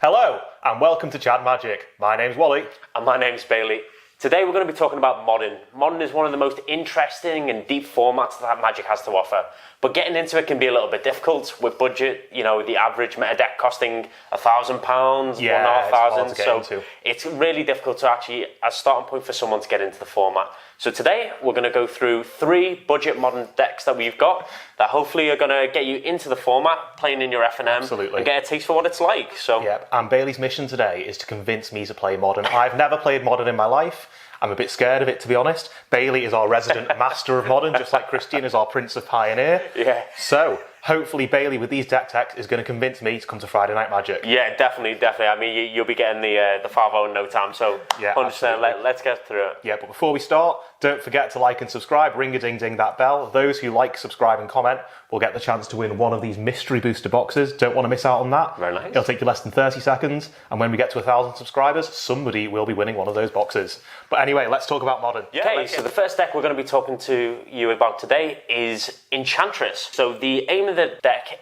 Hello, and welcome to Chad Magic. My name's Wally. And my name's Bailey. Today we're going to be talking about Modern. Modern is one of the most interesting and deep formats that Magic has to offer. But getting into it can be a little bit difficult with budget, the average meta deck costing £1,000, £1,500. So it's really difficult to actually, as a starting point for someone to get into the format. So today we're going to go through 3 budget Modern decks that we've got that hopefully are going to get you into the format, playing in your F&M, and get a taste for what it's like. So, and Bailey's mission today is to convince me to play Modern. I've never played Modern in my life. I'm a bit scared of it, to be honest. Bailey is our resident master of Modern, just like Christian is our Prince of Pioneer. Yeah. So, hopefully Bailey, with these deck techs, is going to convince me to come to Friday Night Magic. Yeah, definitely. I mean, you'll be getting the 5-0 in no time, so 100%, let's get through it. Yeah, but before we start, don't forget to like and subscribe, ring-a-ding-ding that bell. Those who like, subscribe and comment will get the chance to win one of these mystery booster boxes. Don't want to miss out on that. Very nice. It'll take you less than 30 seconds, and when we get to 1,000 subscribers, somebody will be winning one of those boxes. But anyway, let's talk about Modern. Okay, so the first deck we're going to be talking to you about today is Enchantress. So the aim of the deck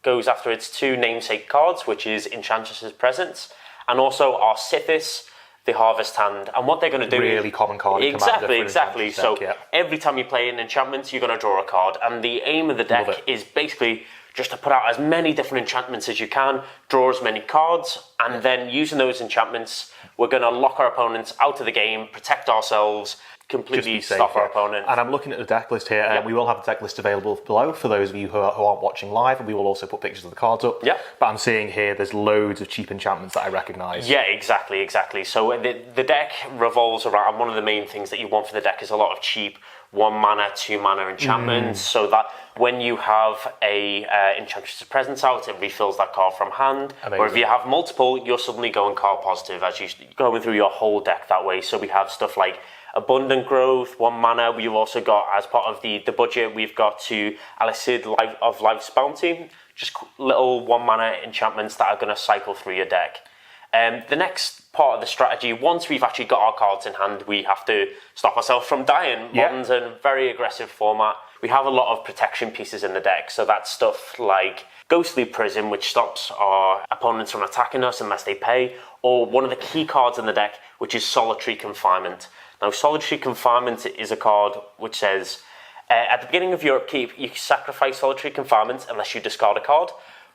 goes after its 2 namesake cards, which is Enchantress's Presence, and also our Sithis, the Harvest Hand. And what they're going to do really common card in exactly. So deck, every time you play an enchantment, you're going to draw a card. And the aim of the deck is basically just to put out as many different enchantments as you can, draw as many cards, and then using those enchantments, we're going to lock our opponents out of the game, protect ourselves, completely stop our opponent. And I'm looking at the deck list here, and we will have the deck list available below for those of you who aren't watching live, and we will also put pictures of the cards up. Yeah. But I'm seeing here there's loads of cheap enchantments that I recognise. Yeah, exactly. So the deck revolves around, and one of the main things that you want for the deck is a lot of cheap 1 mana, 2 mana enchantments, so that when you have a Enchantress's Presence out, it refills that card from hand. Amazing. Or if you have multiple, you're suddenly going card positive as you're going through your whole deck that way. So we have stuff like Abundant Growth, 1 mana. We've also got, as part of the budget, we've got to Alicid of Life's Bounty, just little 1 mana enchantments that are going to cycle through your deck. The next part of the strategy, once we've actually got our cards in hand, we have to stop ourselves from dying. Modern's a very aggressive format. We have a lot of protection pieces in the deck, so that's stuff like Ghostly Prison, which stops our opponents from attacking us unless they pay, or one of the key cards in the deck, which is Solitary Confinement. Now, Solitary Confinement is a card which says, at the beginning of your upkeep, you sacrifice Solitary Confinement unless you discard a card,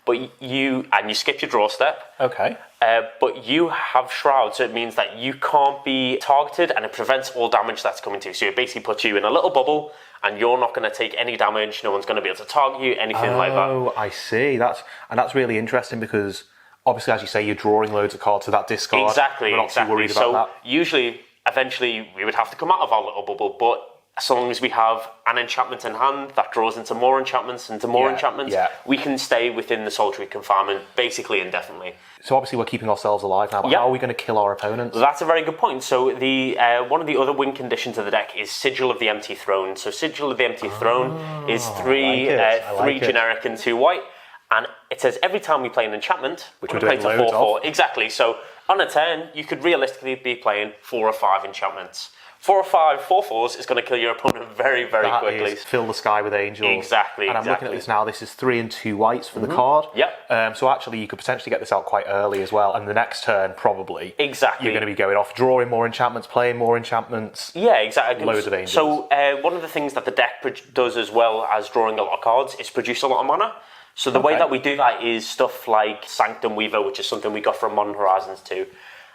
but you skip your draw step. Okay. But you have Shroud, so it means that you can't be targeted, and it prevents all damage that's coming to you. So it basically puts you in a little bubble, and you're not going to take any damage. No one's going to be able to target you, anything like that. Oh, I see. That's really interesting because obviously, as you say, you're drawing loads of cards to that discard. Exactly. We're not too worried about that. Usually, eventually, we would have to come out of our little bubble, but as long as we have an enchantment in hand that draws into more enchantments, we can stay within the Solitary Confinement basically indefinitely. So obviously we're keeping ourselves alive now, but how are we going to kill our opponents? That's a very good point. So the one of the other win conditions of the deck is Sigil of the Empty Throne. So Sigil of the Empty Throne is 3 generic and 2 white. And it says every time we play an enchantment, which we're doing loads of. Exactly. So on a turn, you could realistically be playing 4 or 5 enchantments. 4 or 5 4/4s is going to kill your opponent very, very quickly. Is fill the sky with angels. Exactly. And I'm looking at this now. This is 3 and 2 whites for the card. Yep. So actually, you could potentially get this out quite early as well. And the next turn, probably. Exactly. You're going to be going off, drawing more enchantments, playing more enchantments. Yeah, exactly. Loads of angels. So one of the things that the deck does as well as drawing a lot of cards is produce a lot of mana. So the way that we do that is stuff like Sanctum Weaver, which is something we got from Modern Horizons 2.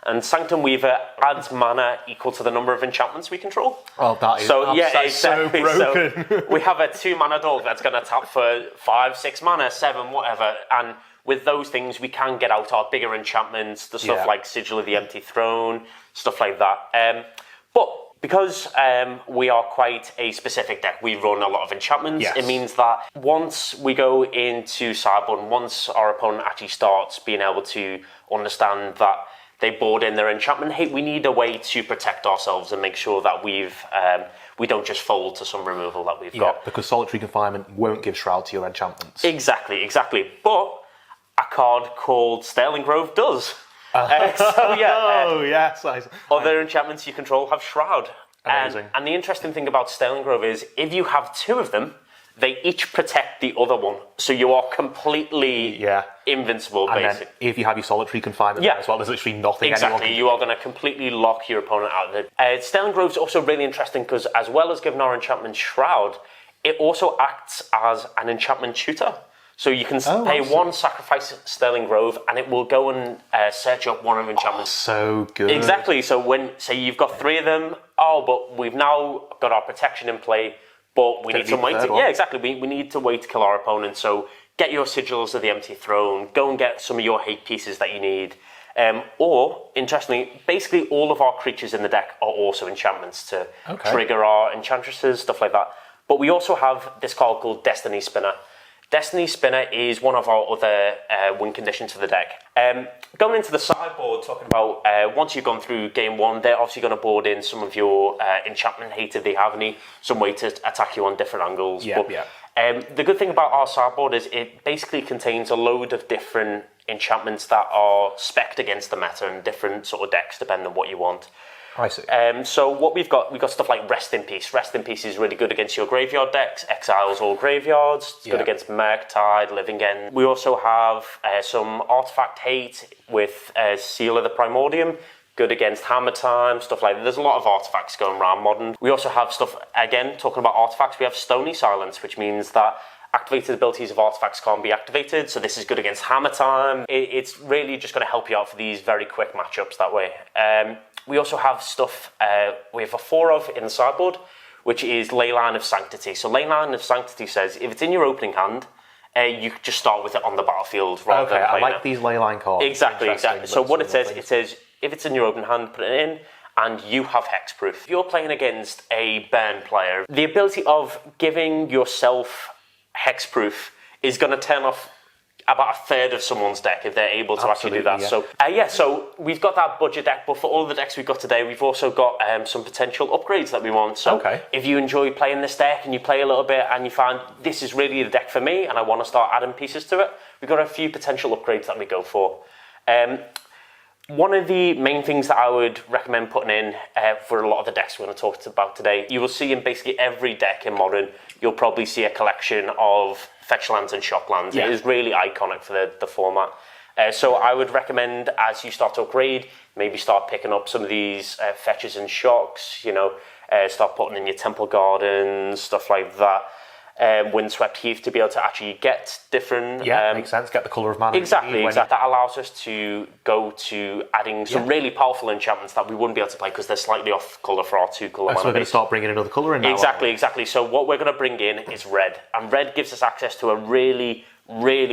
And Sanctum Weaver adds mana equal to the number of enchantments we control. Oh, that is so broken. So we have a 2 mana dog that's going to tap for 5, 6 mana, 7, whatever. And with those things, we can get out our bigger enchantments, the stuff like Sigil of the Empty Throne, stuff like that. But because we are quite a specific deck, we run a lot of enchantments. It means that once we go into sideboard, once our opponent actually starts being able to understand that they board in their enchantment hate, we need a way to protect ourselves and make sure that we don't just fold to some removal that we've got. Because Solitary Confinement won't give Shroud to your enchantments. Exactly. But a card called Sterling Grove does. Yes. Other enchantments you control have Shroud. Amazing. And the interesting thing about Sterling Grove is if you have 2 of them, they each protect the other one, so you are completely invincible, and basically. then if you have your solitary confinement as well, there's literally nothing anyone can do. You are going to completely lock your opponent out of it. Sterling Grove's also really interesting because as well as giving our enchantment Shroud, it also acts as an enchantment tutor. So you can pay one, sacrifice Sterling Grove, and it will go and search up one of the enchantments. So good. Exactly. So when, say you've got 3 of them, but we've now got our protection in play, but we need some way to... Yeah, exactly. We need to wait to kill our opponent. So get your Sigils of the Empty Throne, go and get some of your hate pieces that you need. Or, interestingly, basically all of our creatures in the deck are also enchantments to trigger our Enchantresses, stuff like that. But we also have this card called Destiny Spinner. Destiny Spinner is one of our other win conditions for the deck. Going into the sideboard, talking about once you've gone through game 1, they're obviously going to board in some of your enchantment hate if they have any, some way to attack you on different angles. The good thing about our sideboard is it basically contains a load of different enchantments that are spec'd against the meta and different sort of decks depending on what you want. I see. So what we've got stuff like Rest in Peace. Rest in Peace is really good against your graveyard decks, exiles all graveyards. It's good against Murktide, Living End. We also have some Artifact Hate with Seal of the Primordium, good against Hammer Time, stuff like that. There's a lot of artifacts going around Modern. We also have stuff, again, talking about artifacts, we have Stony Silence, which means that activated abilities of artifacts can't be activated, so this is good against Hammer Time. It's really just going to help you out for these very quick matchups that way. We also have stuff we have a 4 of in the sideboard, which is Leyline of Sanctity. So Leyline of Sanctity says if it's in your opening hand, you just start with it on the battlefield rather than playing I like these Leyline cards. Exactly. So what it says if it's in your open hand, put it in, and you have hexproof. If you're playing against a burn player, the ability of giving yourself hexproof is going to turn off about a third of someone's deck if they're able to actually do that. Yeah. So we've got that budget deck, but for all the decks we've got today, we've also got some potential upgrades that we want. So if you enjoy playing this deck and you play a little bit and you find this is really the deck for me and I want to start adding pieces to it, we've got a few potential upgrades that we go for. One of the main things that I would recommend putting in for a lot of the decks we're going to talk about today, you will see in basically every deck in Modern, you'll probably see a collection of fetch lands and shock lands. It is really iconic for the format. So I would recommend as you start to upgrade, maybe start picking up some of these fetches and shocks, start putting in your Temple Gardens, stuff like that. Windswept Heath to be able to actually get different... makes sense. Get the colour of mana. Exactly. That allows us to go to adding some really powerful enchantments that we wouldn't be able to play because they're slightly off colour for our 2-colour mana. So we're going to start bringing another colour in now. Exactly. So what we're going to bring in is red. And red gives us access to a really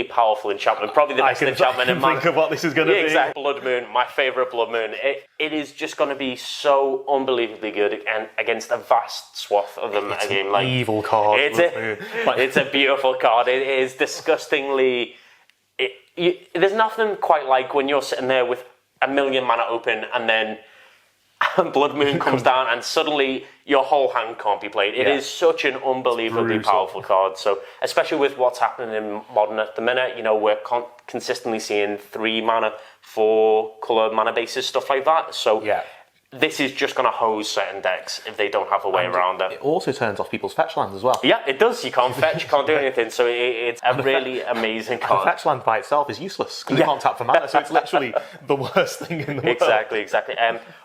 powerful enchantment. Probably the best enchantment in think of what this is going to be. Exactly. Blood Moon, my favourite Blood Moon. It is just going to be so unbelievably good and against a vast swath of them. It's an evil card. It's a beautiful card. It is disgustingly... there's nothing quite like when you're sitting there with a million mana open and then Blood Moon comes down and suddenly your whole hand can't be played. It is such an unbelievably powerful card. So, especially with what's happening in Modern at the minute, we're consistently seeing 3 mana, 4 colour mana bases, stuff like that. So, this is just going to hose certain decks if they don't have a way around it. It also turns off people's fetch lands as well. Yeah, it does. You can't fetch, you can't do anything. So it's a really amazing card. The fetch land by itself is useless because you can't tap for mana, so it's literally the worst thing in the world. Exactly.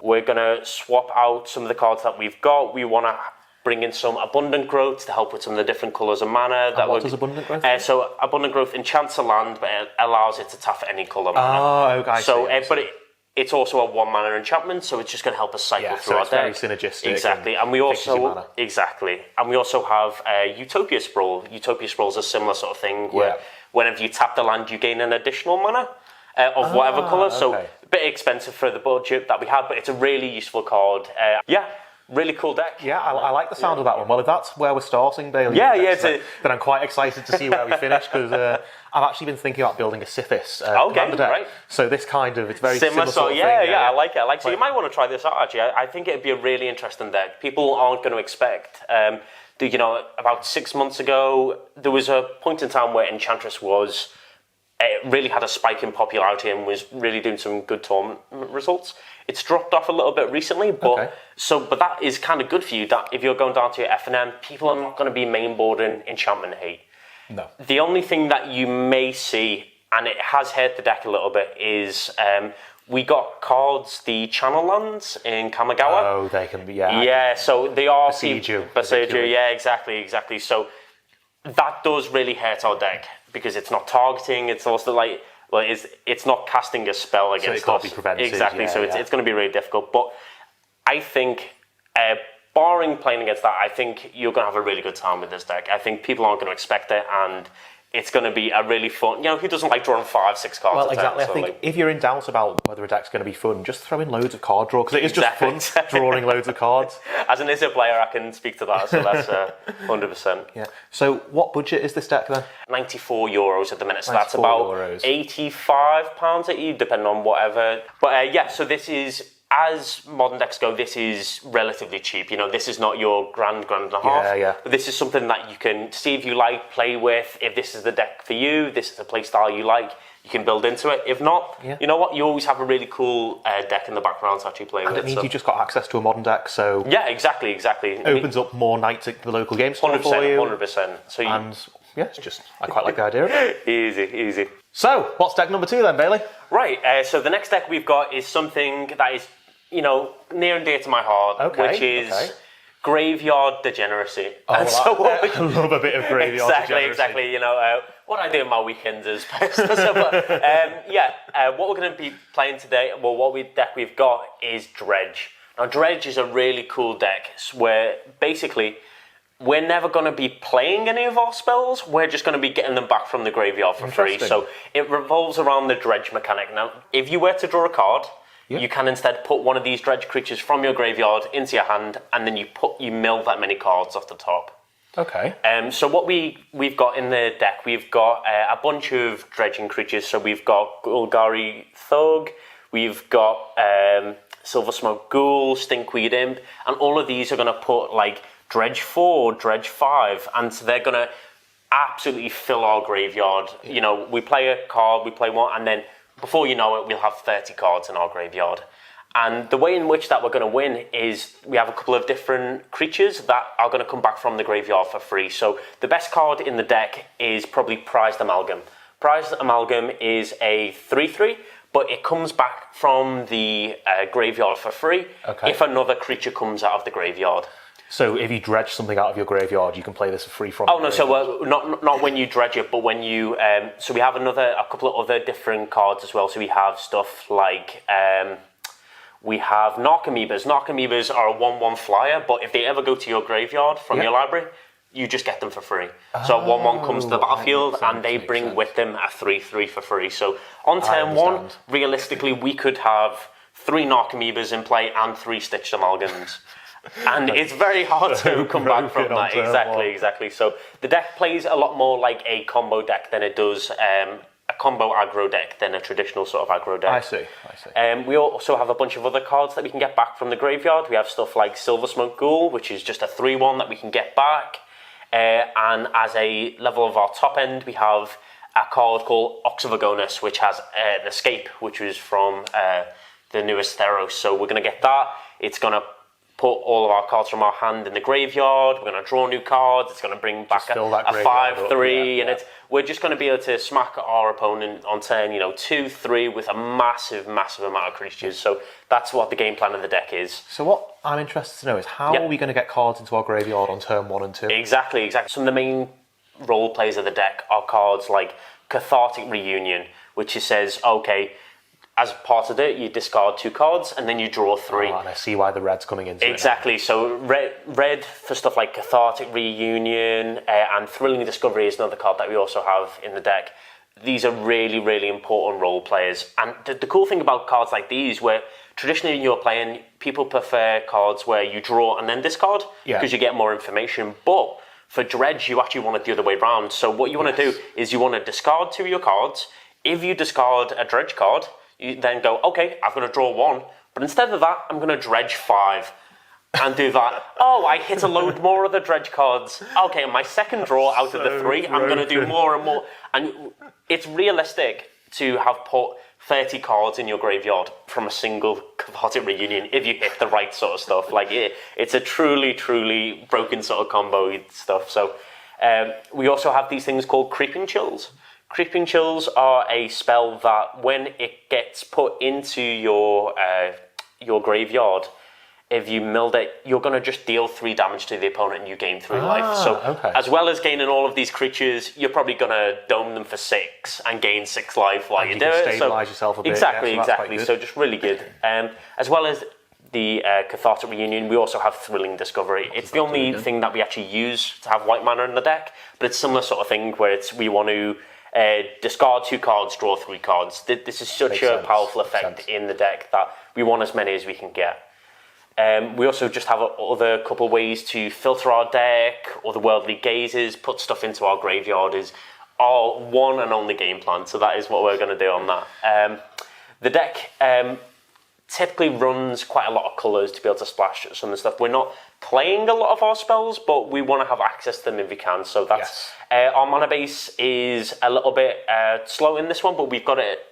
We're going to swap out some of the cards that we've got. We want to bring in some Abundant Growth to help with some of the different colours of mana. What does Abundant Growth do? So Abundant Growth enchants a land, but it allows it to tap for any colour mana. Oh, okay. But it's also a 1 mana enchantment, so it's just going to help us cycle through our deck. It's very synergistic. Exactly, and we also have Utopia Sprawl. Utopia Sprawl is a similar sort of thing where whenever you tap the land, you gain an additional mana of whatever colour. So a bit expensive for the budget that we have, but it's a really useful card. Really cool deck. Yeah, I like the sound of that one. Well, if that's where we're starting, Bailey, then I'm quite excited to see where we finish because I've actually been thinking about building a Sithis commander deck. Right. So this it's very similar sort of thing. I like it. So you might want to try this out, actually. I think it'd be a really interesting deck. People aren't going to expect... about 6 months ago, there was a point in time where Enchantress was it really had a spike in popularity and was really doing some good tournament results. It's dropped off a little bit recently, but that is kind of good for you. That if you're going down to your F&M, people are not going to be mainboarding Enchantment Hate. No. The only thing that you may see, and it has hurt the deck a little bit, is we got cards, the Channel Lands in Kamigawa. Oh, they can be, yeah. Yeah, so they are... Besiege you. Yeah, exactly. So that does really hurt our deck, because it's not targeting, it's also like... Well, it's not casting a spell against us. So it can't be prevented. Exactly, it's going to be really difficult. But I think, barring playing against that, I think you're going to have a really good time with this deck. I think people aren't going to expect it, and it's going to be a really fun... who doesn't like drawing 5-6 cards? Well, exactly. I think if you're in doubt about whether a deck's going to be fun, just throw in loads of card draw, because it is just fun drawing loads of cards. As an ISO player, I can speak to that, so that's 100%. Yeah. So what budget is this deck then? €94 at the minute, so that's about £85, depending on whatever. But so this is... As modern decks go, this is relatively cheap. This is not your grand and a half. Yeah. But this is something that you can see if you like, play with. If this is the deck for you, this is a play style you like, you can build into it. If not, you know what? You always have a really cool deck in the background to actually play with. And it means you just got access to a modern deck, so... Yeah, exactly. It opens up more nights at the local game store for you. 100%. So it's just... I quite like the idea of it. Easy. So, what's deck number 2 then, Bailey? Right, so the next deck we've got is something that is... near and dear to my heart, which is Graveyard Degeneracy. Oh, and so I love a bit of Graveyard Degeneracy. Exactly. What I do in my weekends is best. What we're going to be playing today, what deck we've got is Dredge. Now, Dredge is a really cool deck where basically we're never going to be playing any of our spells. We're just going to be getting them back from the graveyard for free. So it revolves around the Dredge mechanic. Now, if you were to draw a card, you can instead put one of these Dredge creatures from your graveyard into your hand, and then you mill that many cards off the top. Okay. So what we've got in the deck, we've got a bunch of dredging creatures. So we've got Golgari Thug, we've got Silver Smoke Ghoul, Stinkweed Imp, and all of these are going to put like Dredge 4, Dredge 5, and so they're going to absolutely fill our graveyard. We play a card, we play one, and then before you know it, we'll have 30 cards in our graveyard. And the way in which that we're going to win is we have a couple of different creatures that are going to come back from the graveyard for free. So the best card in the deck is probably Prized Amalgam. Prized Amalgam is a 3/3, but it comes back from the graveyard for free if another creature comes out of the graveyard. So if you dredge something out of your graveyard, you can play this for free from... Oh, no, so not when you dredge it, but when you... so we have a couple of other different cards as well. So we have stuff like... we have Narcomoebas. Narcomoebas are a 1/1 flyer, but if they ever go to your graveyard from your library, you just get them for free. So a 1/1 comes to the battlefield, and they bring with them a 3/3 for free. So on turn 1, realistically, we could have 3 Narcomoebas in play and 3 Stitched Amalgams. And it's very hard to come back from that. Exactly. So the deck plays a lot more like a combo deck than it does a combo aggro deck than a traditional sort of aggro deck. I see. We also have a bunch of other cards that we can get back from the graveyard. We have stuff like Silver Smoke Ghoul, which is just a 3/1 that we can get back. And as a level of our top end, we have a card called Oxyvagonus, which has an escape, which was from the newest Theros. So we're going to get that. It's going to put all of our cards from our hand in the graveyard. We're going to draw new cards. It's going to bring back a 5/3, and we're just going to be able to smack our opponent on turn, 2/3 with a massive amount of creatures. So that's what the game plan of the deck is. So what I'm interested to know is how are we going to get cards into our graveyard on turn 1 and 2? Exactly. Some of the main role plays of the deck are cards like Cathartic Reunion, which says, okay, as part of it, you discard 2 cards and then you draw 3. Oh, and I see why the red's coming into it. Exactly. So red for stuff like Cathartic Reunion and Thrilling Discovery is another card that we also have in the deck. These are really, really important role players. And the cool thing about cards like these, where traditionally you're playing, people prefer cards where you draw and then discard because you get more information. But for Dredge, you actually want it the other way around. So what you want to do is you want to discard 2 of your cards. If you discard a Dredge card, you then go, okay, I've got to draw 1, but instead of that, I'm going to dredge 5. and do that. Oh, I hit a load more of the dredge cards. Okay, my second draw out of the 3, I'm going to do more and more. And it's realistic to have put 30 cards in your graveyard from a single Cathartic Reunion if you hit the right sort of stuff. Like, it's a truly, truly broken sort of combo stuff. So we also have these things called Creeping Chills. Creeping Chills are a spell that when it gets put into your graveyard, if you milled it, you're going to just deal 3 damage to the opponent and you gain 3 life. So as well as gaining all of these creatures, you're probably going to dome them for 6 and gain 6 life while you do it. Stabilise yourself a bit. Exactly. So just really good. As well as the Cathartic Reunion, we also have Thrilling Discovery. It's the only thing that we actually use to have white mana in the deck, but it's similar sort of thing where we want to discard 2 cards, draw 3 cards. This is such a powerful effect in the deck that we want as many as we can get. We also just have other couple ways to filter our deck, or the Worldly Gazes, put stuff into our graveyard is our one and only game plan, so that is what we're going to do on that. The deck typically runs quite a lot of colours to be able to splash some of the stuff. We're not playing a lot of our spells, but we want to have access to them if we can, so that's... our mana base is a little bit slow in this one, but we've got it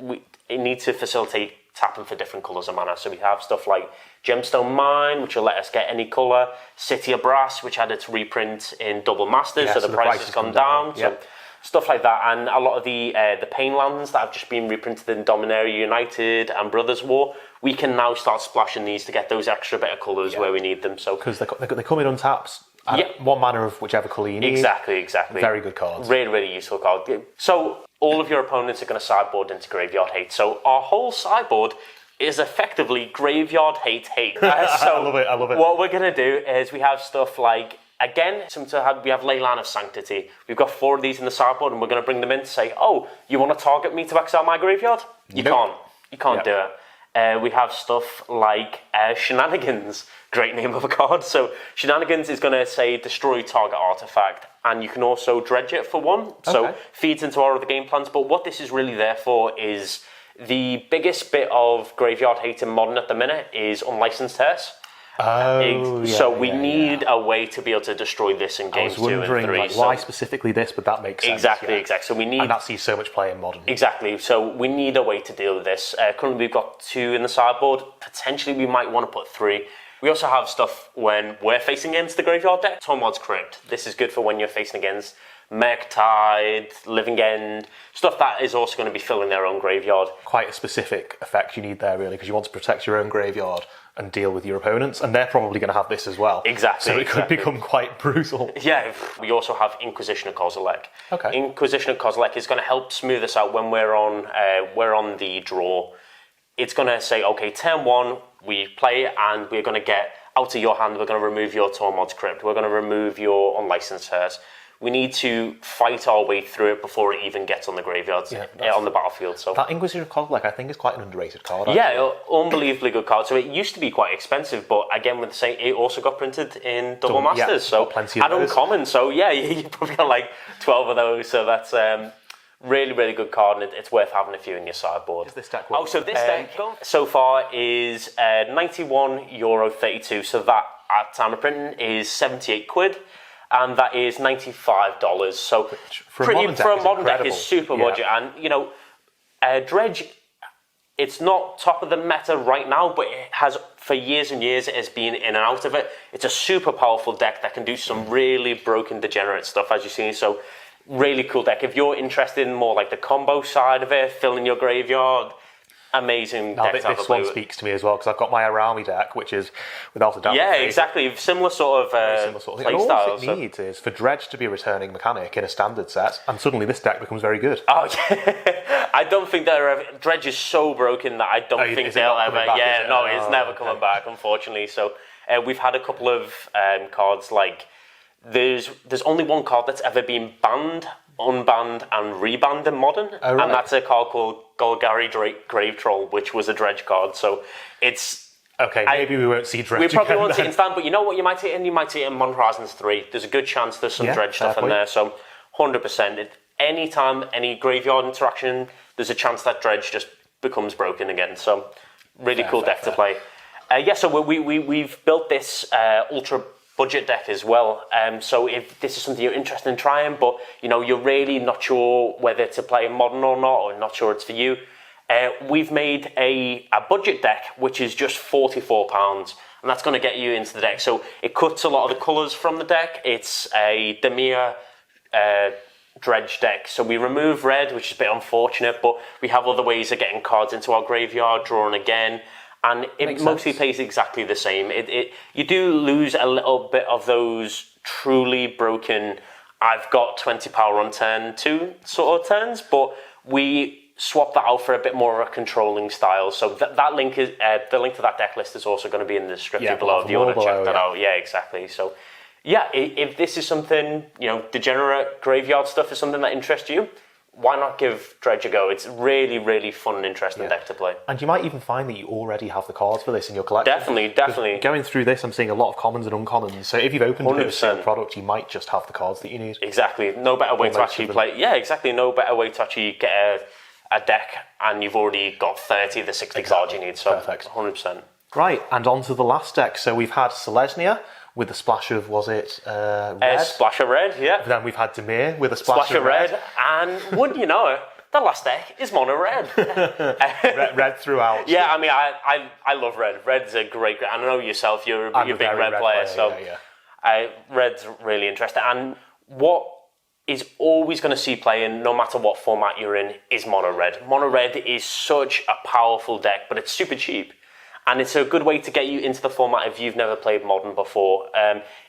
needs to facilitate tapping for different colours of mana. So we have stuff like Gemstone Mine, which will let us get any colour, City of Brass, which had its reprint in Double Masters, so the price has gone down. So stuff like that, and a lot of the Pain lands that have just been reprinted in Dominaria United and Brothers War, we can now start splashing these to get those extra bit of colours where we need them. So because they come in on taps. 1 mana of whichever colour you need. Exactly. Very good cards. Really useful card. So all of your opponents are going to sideboard into Graveyard Hate. So our whole sideboard is effectively Graveyard Hate. So I love it. What we're going to do is we have stuff like, again, we have Leyline of Sanctity. We've got 4 of these in the sideboard, and we're going to bring them in to say, oh, you want to target me to exile my graveyard? You can't do it. We have stuff like Shenanigans, great name of a card. So Shenanigans is going to say destroy target artifact, and you can also dredge it for 1. So feeds into our other game plans. But what this is really there for is the biggest bit of Graveyard Hate in Modern at the minute is Unlicensed Hearse. So we need a way to be able to destroy this in games 2 and 3. I was wondering why specifically this, but that makes sense. Exactly. So we need, and that sees so much play in Modern. Exactly. So we need a way to deal with this. Currently we've got 2 in the sideboard. Potentially we might want to put 3. We also have stuff when we're facing against the graveyard deck. Tormod's Crypt. This is good for when you're facing against Murktide, Living End, stuff that is also going to be filling their own graveyard. Quite a specific effect you need there, really, because you want to protect your own graveyard and deal with your opponents, and they're probably going to have this as well. Exactly. So it could become quite brutal. Yeah, we also have Inquisition of Kozilek. Okay. Inquisition of Kozilek is going to help smooth us out when we're on the draw. It's going to say, okay, turn 1, we play it, and we're going to get out of your hand, we're going to remove your Tormod's Crypt, we're going to remove your Unlicensed Hearse. We need to fight our way through it before it even gets on the graveyards, on the battlefield. So that Inquisition of Kozilek, I think, is quite an underrated card. Yeah, unbelievably good card. So it used to be quite expensive, but again, with the same, it also got printed in Double Masters, so plenty of uncommon. So yeah, you probably got like 12 of those. So that's really good card, and it's worth having a few in your sideboard. Is this deck so this deck so far is €91.32. So that at time of printing is 78 quid. And that is $95. So for a modern deck is super budget. And Dredge, it's not top of the meta right now, but it has for years and years it has been in and out of it. It's a super powerful deck that can do some really broken degenerate stuff, as you've seen. So really cool deck. If you're interested in more like the combo side of it, filling your graveyard, amazing deck to have this one speaks to me as well, because I've got my Arami deck, which is without a doubt. Yeah, exactly. Similar sort of play style. All it needs is for Dredge to be a returning mechanic in a standard set, and suddenly this deck becomes very good. Oh yeah, I don't think Dredge is so broken that I don't think they'll ever. It's never coming back, unfortunately. So we've had a couple of cards like there's only one card that's ever been banned, unbanned, and rebanned in Modern, and that's a card called Golgari Grave Troll, which was a Dredge card. So it's okay. Maybe we won't see Dredge. We probably won't see it in stand, but you know what? You might see it in. You might see it in Modern Horizons 3. There's a good chance there's some Dredge stuff in there. So 100%. Anytime any graveyard interaction, there's a chance that Dredge just becomes broken again. So really cool deck to play. So we've built this ultra budget deck as well. So if this is something you're interested in trying, but you're really not sure whether to play modern or not, or not sure it's for you, we've made a budget deck which is just £44, and that's going to get you into the deck. So it cuts a lot of the colours from the deck. It's a Demir dredge deck. So we remove red, which is a bit unfortunate, but we have other ways of getting cards into our graveyard, drawing again. And it mostly plays exactly the same. You do lose a little bit of those truly broken, I've got 20 power on turn 2 sort of turns, but we swap that out for a bit more of a controlling style. So that link is the link to that deck list is also going to be in the description below if you want to check that out. Yeah, exactly. So yeah, if this is something, degenerate graveyard stuff is something that interests you, why not give Dredge a go? It's really, really fun and interesting deck to play. And you might even find that you already have the cards for this in your collection. Definitely. Going through this, I'm seeing a lot of commons and uncommons. So if you've opened a sealed product, you might just have the cards that you need. Exactly. No better way to actually play. Yeah, exactly. No better way to actually get a deck, and you've already got 30 of the 60 cards you need. So perfect. 100%. Right, and on to the last deck. So we've had Selesnya with a splash of, was it red? Splash of red, yeah. Then we've had Demir with a splash of red. And wouldn't you know it, the last deck is mono red. red throughout. Yeah, I mean, I love red. Red's a great. I know yourself, you're a big red player, so red's really interesting. And what is always going to see playing, no matter what format you're in, is mono red. Mono red is such a powerful deck, but it's super cheap. And it's a good way to get you into the format if you've never played Modern before.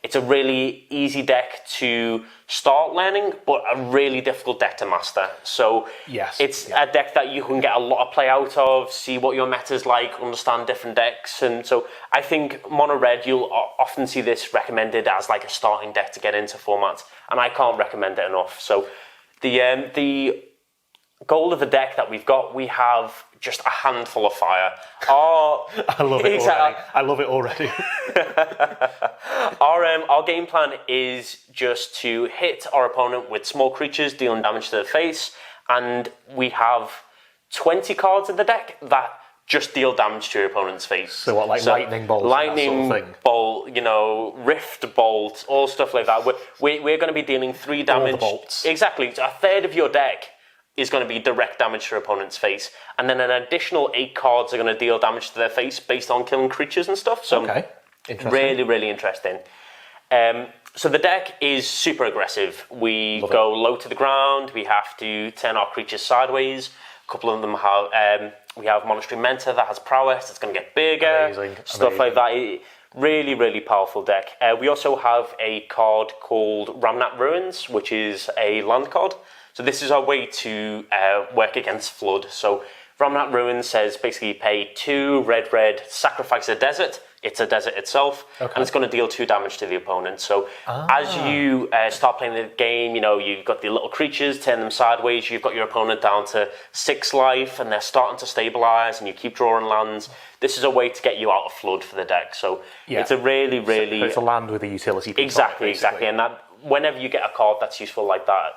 It's a really easy deck to start learning, but a really difficult deck to master. So it's a deck that you can get a lot of play out of, see what your meta's like, understand different decks. And so I think Mono Red, you'll often see this recommended as like a starting deck to get into formats. And I can't recommend it enough. So the goal of the deck that we've got, we have just a handful of fire. I love it already. I love it already. Our game plan is just to hit our opponent with small creatures, dealing damage to the face, and we have 20 cards in the deck that just deal damage to your opponent's face. So what, like lightning bolt? Lightning sort of thing? Bolt, rift bolt, all stuff like that. We're going to be dealing 3 damage. All the bolts. Exactly. A third of your deck is going to be direct damage to your opponent's face, and then an additional 8 cards are going to deal damage to their face based on killing creatures and stuff. So interesting. Really, really interesting. So the deck is super aggressive. We go low to the ground. We have to turn our creatures sideways. A couple of them have. We have Monastery Mentor that has prowess. It's going to get bigger. Stuff like that. Really, really powerful deck. We also have a card called Ramnat Ruins, which is a land card. So this is our way to work against Flood. So Ramnat Ruins says basically pay 2 red, sacrifice a desert. It's a desert itself, and it's going to deal 2 damage to the opponent. So as you start playing the game, you've got the little creatures, turn them sideways, you've got your opponent down to 6 life, and they're starting to stabilize, and you keep drawing lands. This is a way to get you out of Flood for the deck. So it's a really, really... So it's a land with a utility. Exactly. And that whenever you get a card that's useful like that,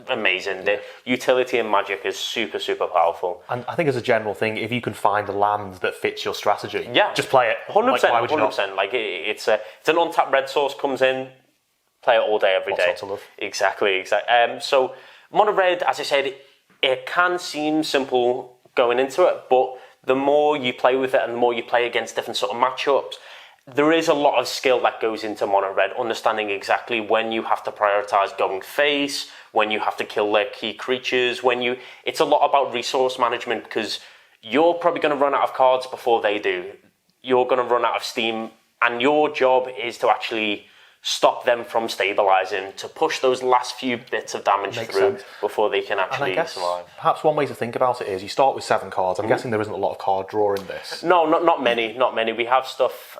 amazing. The utility in Magic is super, super powerful. And I think as a general thing, if you can find a land that fits your strategy, just play it. 100%. Why would you not? 100%. Like it's an untapped red source comes in, play it all day, every day. Sorts of love. Exactly. So Mono Red, as I said, it can seem simple going into it, but the more you play with it and the more you play against different sort of matchups, there is a lot of skill that goes into Mono Red, understanding exactly when you have to prioritize going face, when you have to kill their key creatures, it's a lot about resource management, because you're probably going to run out of cards before they do. You're going to run out of steam, and your job is to actually stop them from stabilizing, to push those last few bits of damage through before they can actually survive. Perhaps one way to think about it is you start with 7 cards. I'm guessing there isn't a lot of card draw in this. No, not many. We have stuff.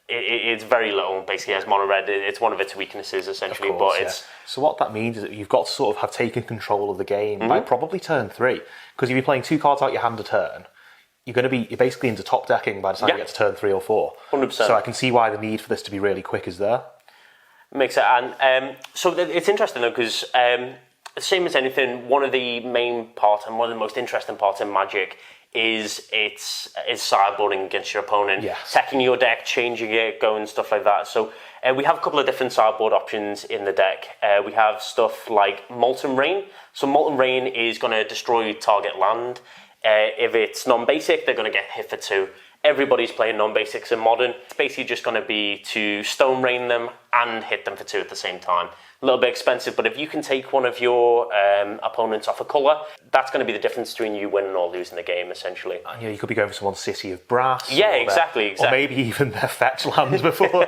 It's very little, basically, as Mono Red. It's one of its weaknesses, essentially. Of course, So what that means is that you've got to sort of have taken control of the game by probably turn 3. Because if you're playing 2 cards out your hand a turn, you're basically into top decking by the time you get to turn 3 or 4. 100%. So I can see why the need for this to be really quick is there. Makes it, and so it's interesting though, because same as anything, one of the main parts and one of the most interesting parts in Magic is it's sideboarding against your opponent, Yes. teching your deck, changing it, going stuff like that. So we have a couple of different sideboard options in the deck. We have stuff like Molten Rain. So Molten Rain is going to destroy target land. If it's non-basic, they're going to get hit for 2. Everybody's playing non-basics in Modern. It's basically just going to be to Stone Rain them and hit them for 2 at the same time. A little bit expensive, but if you can take one of your opponents off a colour, that's going to be the difference between you winning or losing the game, essentially. And, you could be going for someone's City of Brass. Yeah, or exactly. Or maybe even their fetch lands before.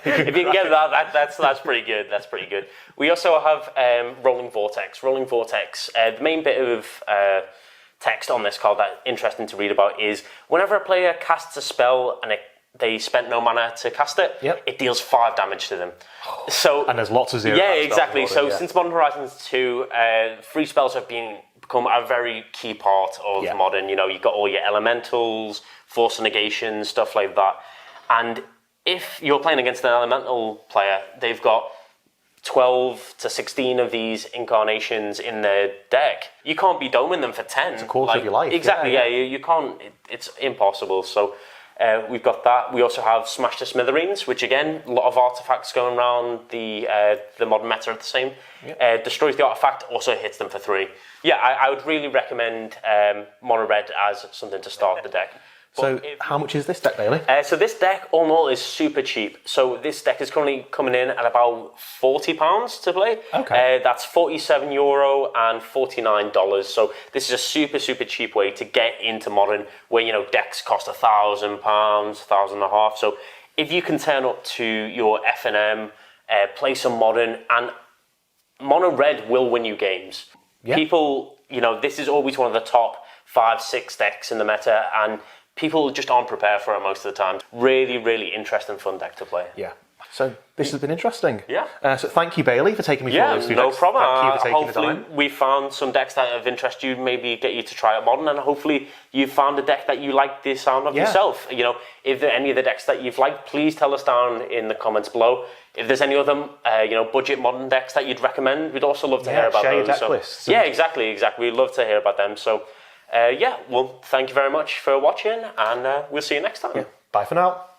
If you can get that's pretty good. That's pretty good. We also have Rolling Vortex. Rolling Vortex, the main bit of text on this card that's interesting to read about is whenever a player casts a spell and they spent no mana to cast it, it deals 5 damage to them. So and there's lots of 0. Yeah, exactly. So since Modern Horizons 2, free spells have become a very key part of Modern. You've got all your elementals, force negation, stuff like that. And if you're playing against an elemental player, they've got 12 to 16 of these incarnations in their deck. You can't be doming them for 10. It's a quarter of your life. Exactly, you can't. It's impossible. So we've got that. We also have Smash to Smithereens, which again, a lot of artifacts going around the Modern meta are the same. Destroys the artifact, also hits them for 3. Yeah, I would really recommend Mono Red as something to start the deck. So how much is this deck, Bailey? So this deck, all in all, is super cheap. So this deck is currently coming in at about £40 to play. Okay. That's €47 and $49. So this is a super, super cheap way to get into Modern, where decks cost £1,000, £1,500. So if you can turn up to your FNM, play some Modern, and Mono Red will win you games. Yeah. People, this is always one of the top 5-6 decks in the meta, and people just aren't prepared for it most of the time. Really, really interesting, fun deck to play. Yeah. So this has been interesting. Yeah. So thank you, Bailey, for taking me through those 2 no decks. problem. Thank you for taking the Hopefully time. we found some decks that have interested you, maybe get you to try out Modern, and hopefully you found a deck that you like the sound of yourself. If there are any of the decks that you've liked, please tell us down in the comments below. If there's any other, budget Modern decks that you'd recommend, we'd also love to hear about those. Decklists. Yeah, exactly. We'd love to hear about them. So, well, thank you very much for watching, and we'll see you next time. Bye for now.